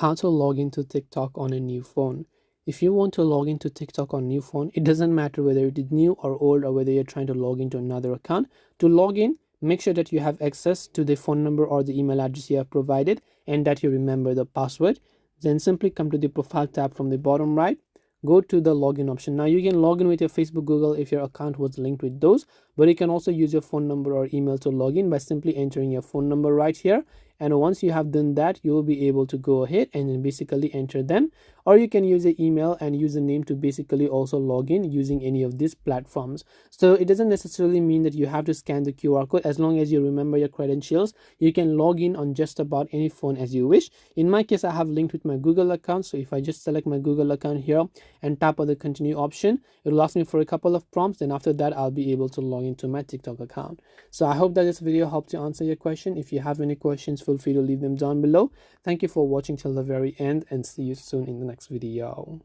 How to log into TikTok on a new phone. If you want to log into TikTok on a new phone, it doesn't matter whether it is new or old or whether you're trying to log into another account. To log in, make sure that you have access to the phone number or the email address you have provided and that you remember the password. Then simply come to the profile tab from the bottom right. Go to the login option. Now you can log in with your Facebook, Google if your account was linked with those, but you can also use your phone number or email to log in by simply entering your phone number right here. And once you have done that, you will be able to go ahead and then basically enter them, or you can use an email and username to basically also log in using any of these platforms. So it doesn't necessarily mean that you have to scan the QR code. As long as you remember your credentials, you can log in on just about any phone as you wish. In my case, I have linked with my Google account, so if I just select my Google account here and tap on the continue option, it will ask me for a couple of prompts, and after that I'll be able to log into my TikTok account. So I hope that this video helped to answer your question. If you have any questions, feel free to leave them down below. Thank you for watching till the very end, and see you soon in the next video.